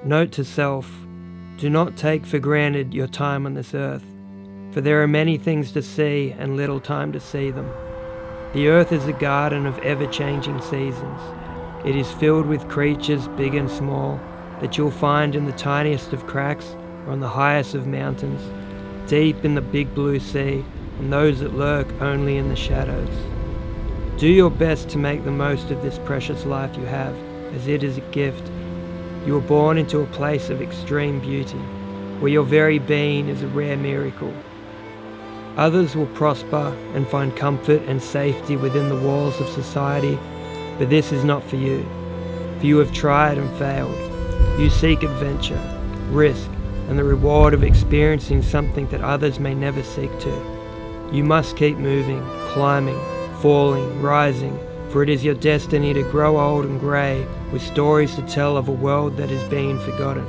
Note to self, do not take for granted your time on this earth, for there are many things to see and little time to see them. The earth is a garden of ever-changing seasons. It is filled with creatures big and small that you'll find in the tiniest of cracks or on the highest of mountains, deep in the big blue sea, and those that lurk only in the shadows. Do your best to make the most of this precious life you have, as it is a gift. You were born into a place of extreme beauty, where your very being is a rare miracle. Others will prosper and find comfort and safety within the walls of society, but this is not for you, for you have tried and failed. You seek adventure, risk, and the reward of experiencing something that others may never seek to. You must keep moving, climbing, falling, rising, for it is your destiny to grow old and grey with stories to tell of a world that is being forgotten,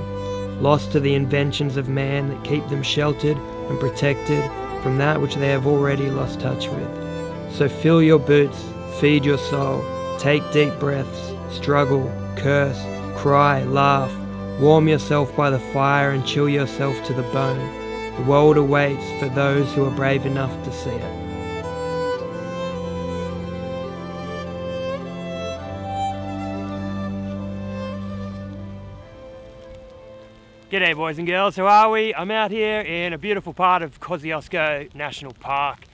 lost to the inventions of man that keep them sheltered and protected from that which they have already lost touch with. So fill your boots, feed your soul, take deep breaths, struggle, curse, cry, laugh, warm yourself by the fire and chill yourself to the bone. The world awaits for those who are brave enough to see it. G'day boys and girls, how are we? I'm out here in a beautiful part of Kosciuszko National Park,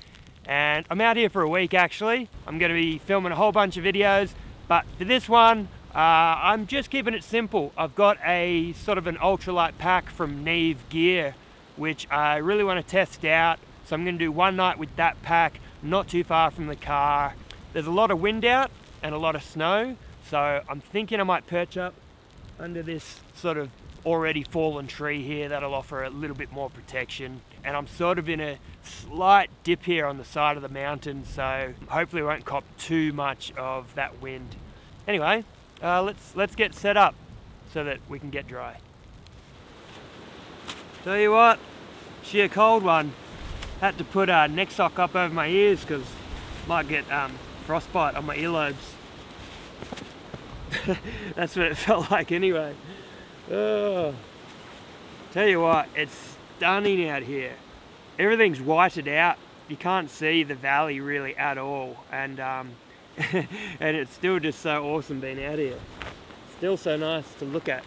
and I'm out here for a week actually. I'm going to be filming a whole bunch of videos, but for this one I'm just keeping it simple. I've got a sort of an ultralight pack from Neve gear which I really want to test out, so I'm going to do one night with that pack not too far from the car. There's a lot of wind out and a lot of snow, so I'm thinking I might perch up under this sort of already fallen tree here that'll offer a little bit more protection. And I'm sort of in a slight dip here on the side of the mountain, so hopefully I won't cop too much of that wind. Anyway, let's get set up so that we can get dry. Tell you what, sheer cold one. Had to put a neck sock up over my ears because might get frostbite on my earlobes. That's what it felt like anyway. Oh, tell you what, it's stunning out here. Everything's whited out. You can't see the valley really at all, and and it's still just so awesome being out here. Still so nice to look at.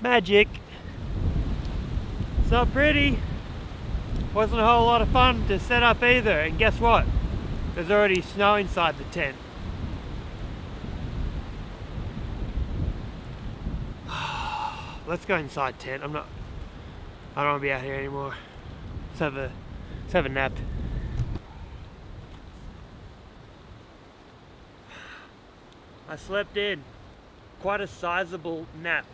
Magic. It's not pretty. Wasn't a whole lot of fun to set up either, and guess what? There's already snow inside the tent. Let's go inside tent. I don't want to be out here anymore. Let's have a nap. I slept in. Quite a sizable nap.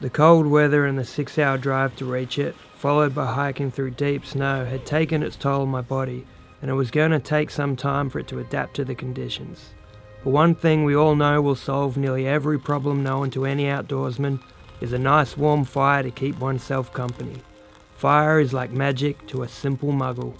The cold weather and the 6-hour drive to reach it, followed by hiking through deep snow, had taken its toll on my body, and it was going to take some time for it to adapt to the conditions. But one thing we all know will solve nearly every problem known to any outdoorsman is a nice warm fire to keep oneself company. Fire is like magic to a simple muggle.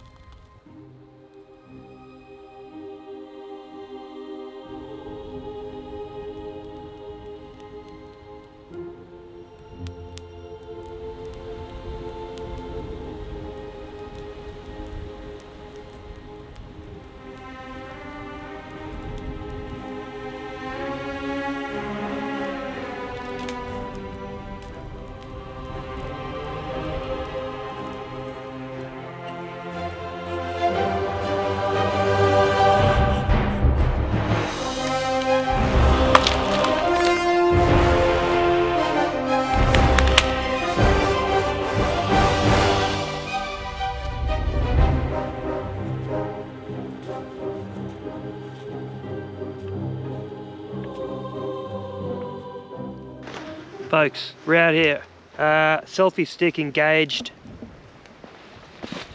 Folks, we're out here. Selfie stick engaged.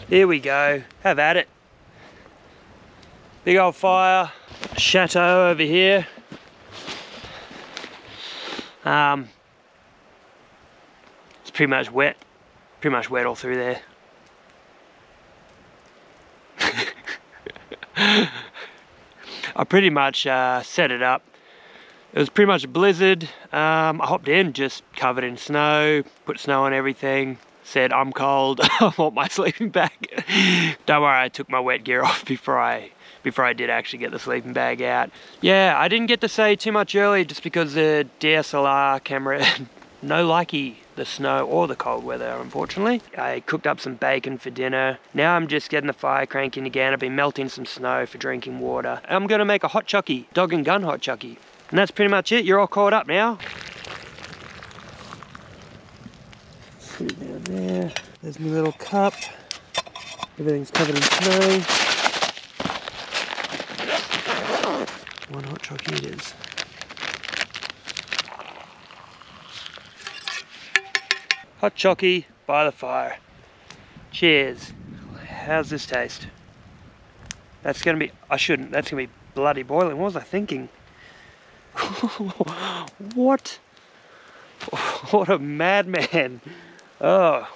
Here we go. Have at it. Big old fire. Chateau over here. It's pretty much wet. Pretty much wet all through there. I I pretty much set it up. It was pretty much a blizzard. I hopped in, just covered in snow, put snow on everything, said I'm cold, I want my sleeping bag. Don't worry, I took my wet gear off before I did actually get the sleeping bag out. Yeah, I didn't get to say too much earlier just because the DSLR camera, no likey the snow or the cold weather, unfortunately. I cooked up some bacon for dinner. Now I'm just getting the fire cranking again. I've been melting some snow for drinking water. I'm gonna make a hot chocky, dog and gun hot chocky. And that's pretty much it. You're all caught up now. Put it down there. There's my little cup. Everything's covered in snow. One hot chocky it is. Hot chocky by the fire. Cheers. How's this taste? That's gonna be, that's gonna be bloody boiling. What was I thinking? What? What a madman. Oh.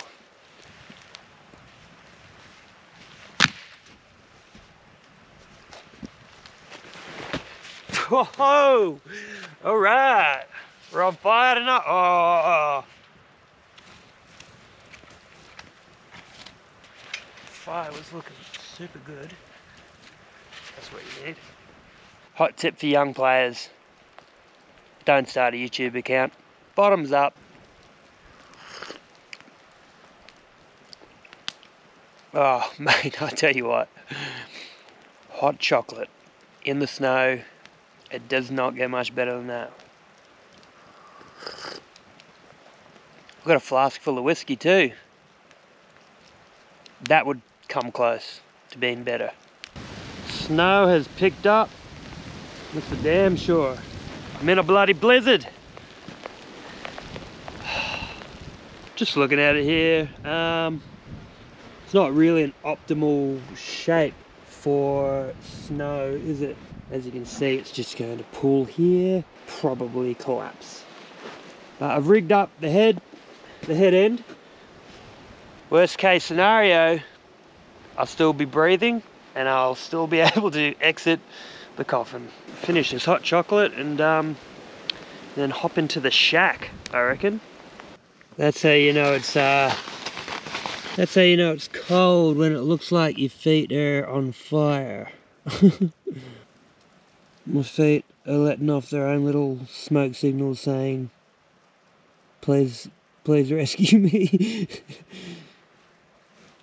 Whoa! All right, we're on fire tonight. Oh. Fire was looking super good. That's what you need. Hot tip for young players. Don't start a YouTube account. Bottoms up. Oh, mate, I tell you what. Hot chocolate in the snow. It does not get much better than that. I've got a flask full of whiskey too. That would come close to being better. Snow has picked up. That's for damn sure. I'm in a bloody blizzard. Just looking at it here. It's not really an optimal shape for snow, is it? As you can see, it's just going to pool here, probably collapse. I've rigged up the head end. Worst case scenario, I'll still be breathing and I'll still be able to exit the coffin. Finish this hot chocolate and then hop into the shack, I reckon. That's how you know it's cold, when it looks like your feet are on fire. My feet are letting off their own little smoke signals saying, please rescue me.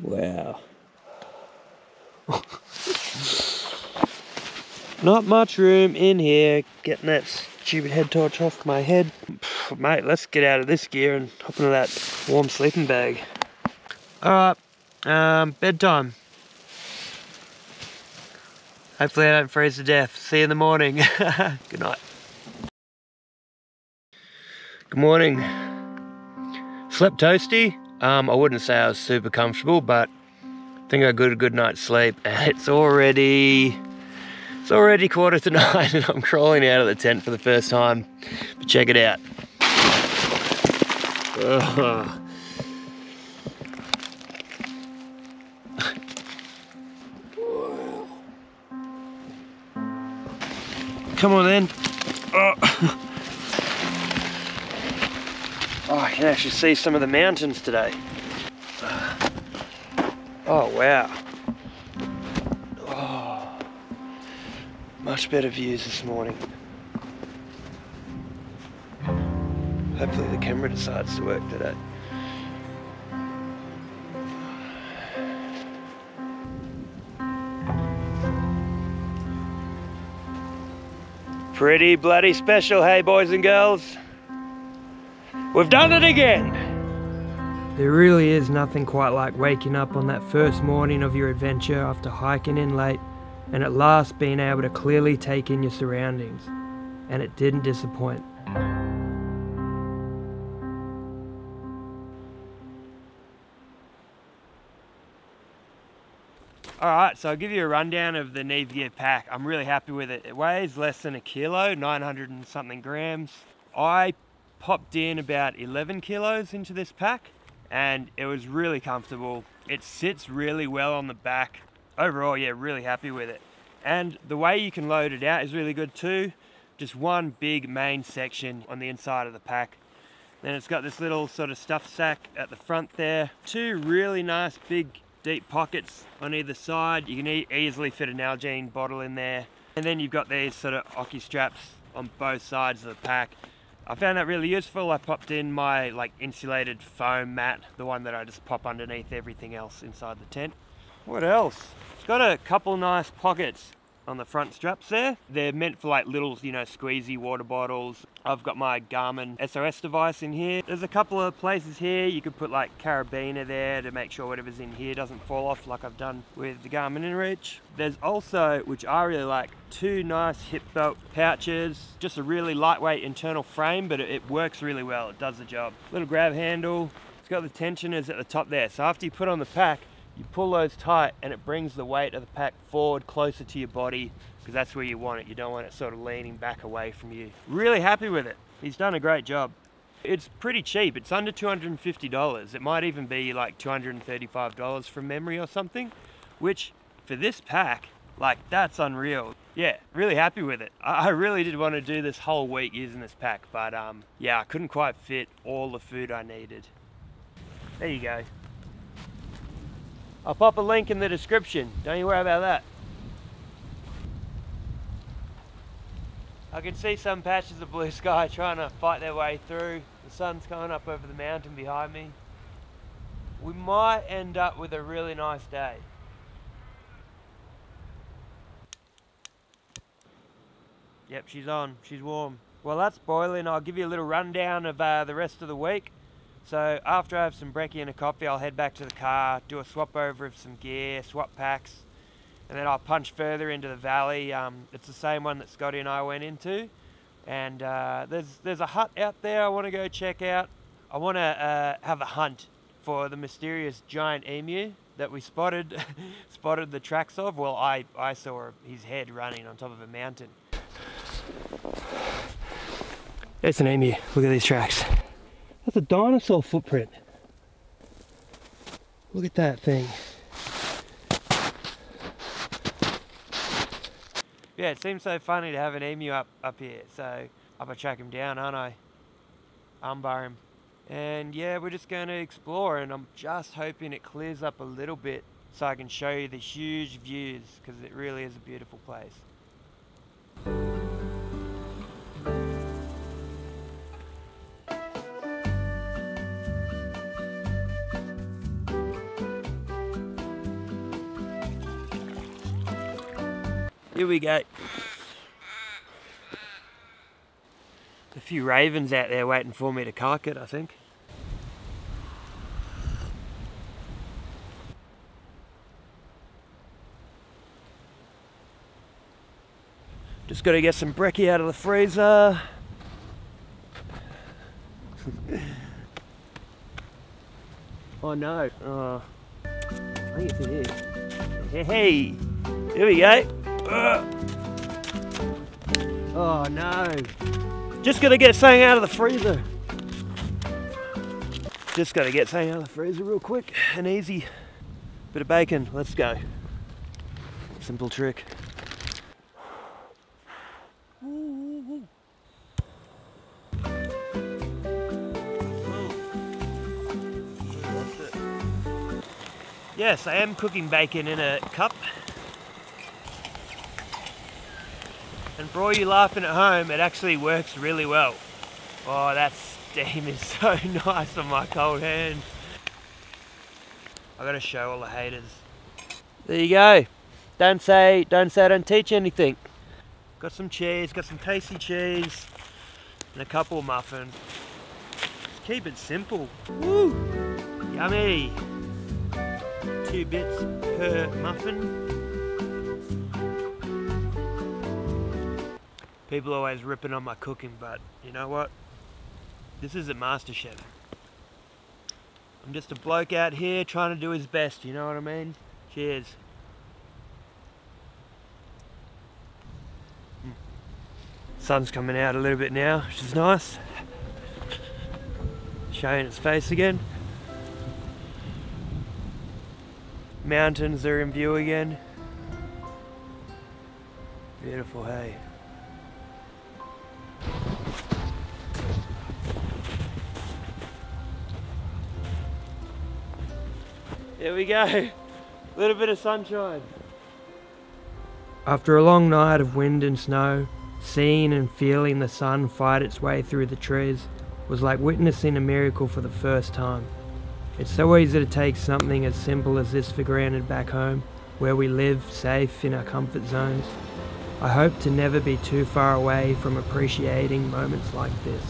Wow. Not much room in here. Getting that stupid head torch off my head. Mate, let's get out of this gear and hop into that warm sleeping bag. Alright, bedtime. Hopefully I don't freeze to death. See you in the morning. Good night. Good morning. Slept toasty. I wouldn't say I was super comfortable, but I think I got a good night's sleep. And it's already 9:15 and I'm crawling out of the tent for the first time. But check it out. Ugh. Come on then. Oh, I can actually see some of the mountains today. Oh wow. Oh, much better views this morning. Hopefully the camera decides to work today. Pretty bloody special, hey boys and girls. We've done it again. There really is nothing quite like waking up on that first morning of your adventure after hiking in late and at last being able to clearly take in your surroundings. And it didn't disappoint. Alright, so I'll give you a rundown of the Neve gear pack. I'm really happy with it. It weighs less than a kilo, 900 and something grams. I popped in about 11 kilos into this pack and it was really comfortable. It sits really well on the back. Overall, yeah, really happy with it. And the way you can load it out is really good too. Just one big main section on the inside of the pack. Then it's got this little sort of stuff sack at the front there. Two really nice big deep pockets on either side. You can easily fit an Nalgene bottle in there. And then you've got these sort of Oki straps on both sides of the pack. I found that really useful. I popped in my like insulated foam mat, the one that I just pop underneath everything else inside the tent. What else? It's got a couple nice pockets on the front straps there. They're meant for like little, you know, squeezy water bottles. I've got my Garmin SOS device in here. There's a couple of places here you could put like carabiner there to make sure whatever's in here doesn't fall off like I've done with the Garmin InReach. There's also, which I really like, two nice hip belt pouches. Just a really lightweight internal frame, but it works really well. It does the job. Little grab handle. It's got the tensioners at the top there. So after you put on the pack, you pull those tight and it brings the weight of the pack forward closer to your body, because that's where you want it. You don't want it sort of leaning back away from you. Really happy with it. He's done a great job. It's pretty cheap. It's under $250. It might even be like $235 from memory or something, which for this pack, like, that's unreal. Yeah, really happy with it. I really did want to do this whole week using this pack, but yeah, I couldn't quite fit all the food I needed. There you go. I'll pop a link in the description. Don't you worry about that. I can see some patches of blue sky trying to fight their way through. The sun's coming up over the mountain behind me. We might end up with a really nice day. Yep, she's on. She's warm. Well, that's boiling. I'll give you a little rundown of the rest of the week. So after I have some brekkie and a coffee, I'll head back to the car, do a swap over of some gear, swap packs, and then I'll punch further into the valley. It's the same one that Scotty and I went into, and there's a hut out there I want to go check out. I want to have a hunt for the mysterious giant emu that we spotted the tracks of. Well, I saw his head running on top of a mountain. It's an emu. Look at these tracks. That's a dinosaur footprint. Look at that thing. Yeah, it seems so funny to have an emu up here, so I'm gonna track him down, aren't I? Armbar him. And yeah, we're just going to explore, and I'm just hoping it clears up a little bit so I can show you the huge views, because it really is a beautiful place. Here we go. A few ravens out there waiting for me to cock it, I think. Just got to get some brekkie out of the freezer. Oh no. Oh, I think it's in here. Hey, here we go. Oh no. Just gotta get something out of the freezer. Just gotta get something out of the freezer real quick and easy. Bit of bacon, let's go. Simple trick. Yes, I am cooking bacon in a cup. And for all you laughing at home, it actually works really well. Oh, that steam is so nice on my cold hand. I gotta show all the haters. There you go. Don't say I don't teach anything. Got some cheese, got some tasty cheese, and a couple of muffins. Just keep it simple. Woo! Yummy! 2 bits per muffin. People are always ripping on my cooking, but you know what? This isn't MasterChef. I'm just a bloke out here trying to do his best, you know what I mean? Cheers. Sun's coming out a little bit now, which is nice. Showing its face again. Mountains are in view again. Beautiful, hey? Here we go, a little bit of sunshine. After a long night of wind and snow, seeing and feeling the sun fight its way through the trees was like witnessing a miracle for the first time. It's so easy to take something as simple as this for granted back home, where we live safe in our comfort zones. I hope to never be too far away from appreciating moments like this.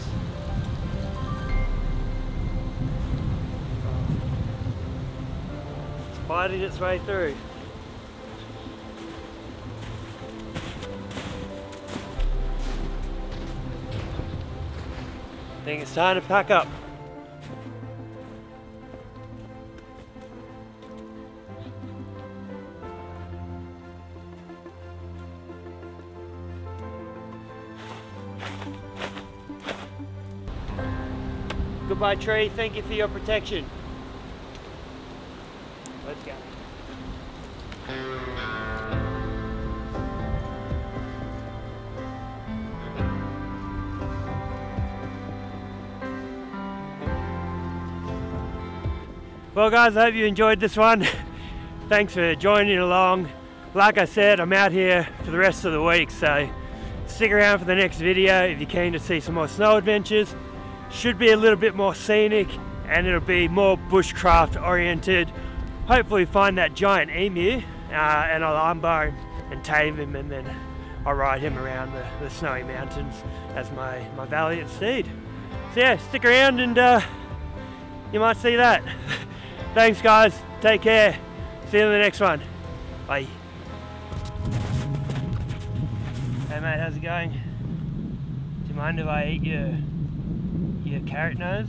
It's fighting its way through. I think it's time to pack up. Goodbye tree, thank you for your protection. Let's go. Well guys, I hope you enjoyed this one. Thanks for joining along. Like I said, I'm out here for the rest of the week, so stick around for the next video if you're keen to see some more snow adventures. Should be a little bit more scenic and it'll be more bushcraft oriented. Hopefully find that giant emu and I'll armbar him and tame him, and then I'll ride him around the snowy mountains as my valiant steed. So yeah, stick around and you might see that. Thanks guys, take care. See you in the next one. Bye. Hey mate, how's it going? Do you mind if I eat your carrot nose?